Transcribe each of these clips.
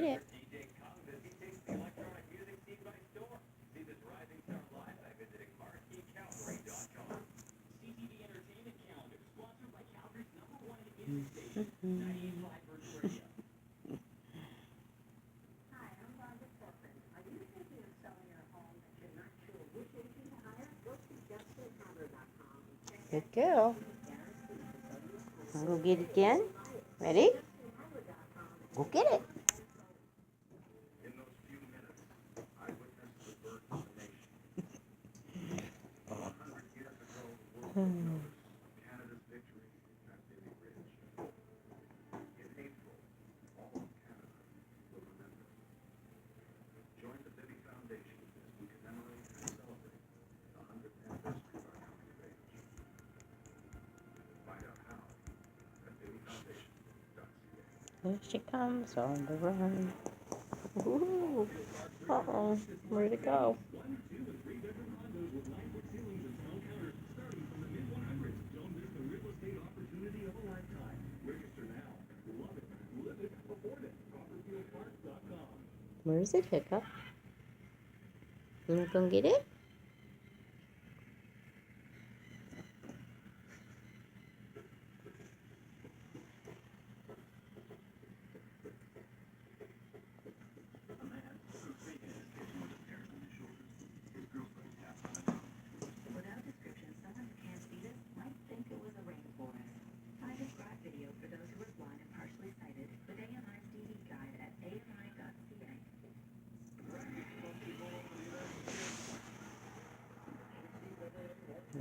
get it. Good girl. Wanna go get it again? Ready? Go get it. Here she comes on the run. Ooh. Uh-oh. Where'd it go? Where is it, Hiccup? You wanna go get it?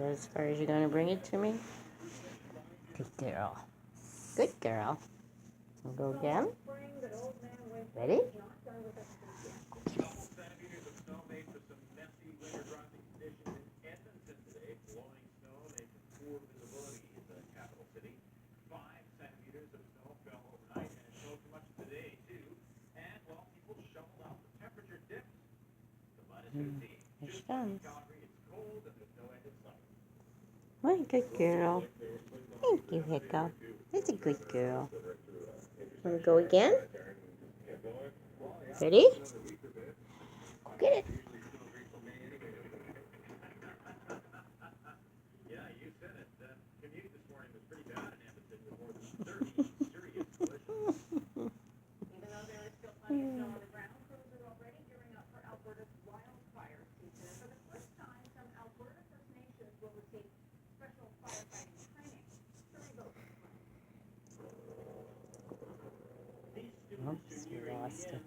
As far as you're going to bring it to me? Good girl. Good girl. We'll go again. Ready? Here she comes. What a good girl. Thank you, Hiccup. That's a good girl. Want to go again? Ready? Go get it. Oops, we lost it.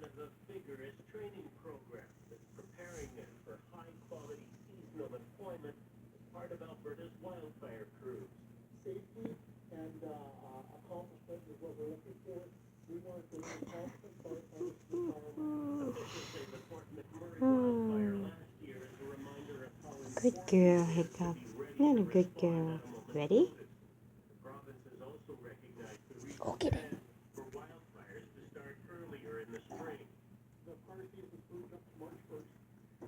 Vigorous training program that's preparing them for high-quality seasonal employment as part of Alberta's wildfire crews. Safety and accomplishment is what we're looking for. We want to help the firefighters to Officials say the Fort McMurray wildfire last year is a reminder of how Good girl, Hiccup. You're a good girl. Ready? the province has also recognized the recent Go get it. for wildfires to start earlier in the spring. The fire season moved up to March 1st.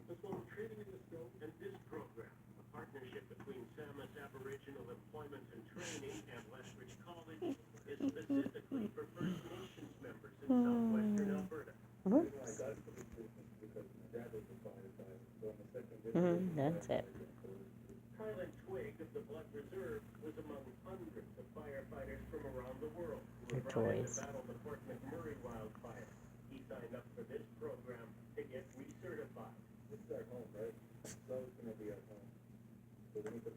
As well as Training in the Snow and this program, a partnership between Samus Aboriginal Employment and Training and Lethbridge College, is specifically for First Nations members in southwestern Alberta. Whoops. That's it. Kylan Twig of the Blood Reserve was among hundreds of firefighters from around the world who were They're brought in to toys. battle the Fort McMurray wildfire. He signed up for this program to get recertified. This is our home, right? So it's going to be our home. So we need to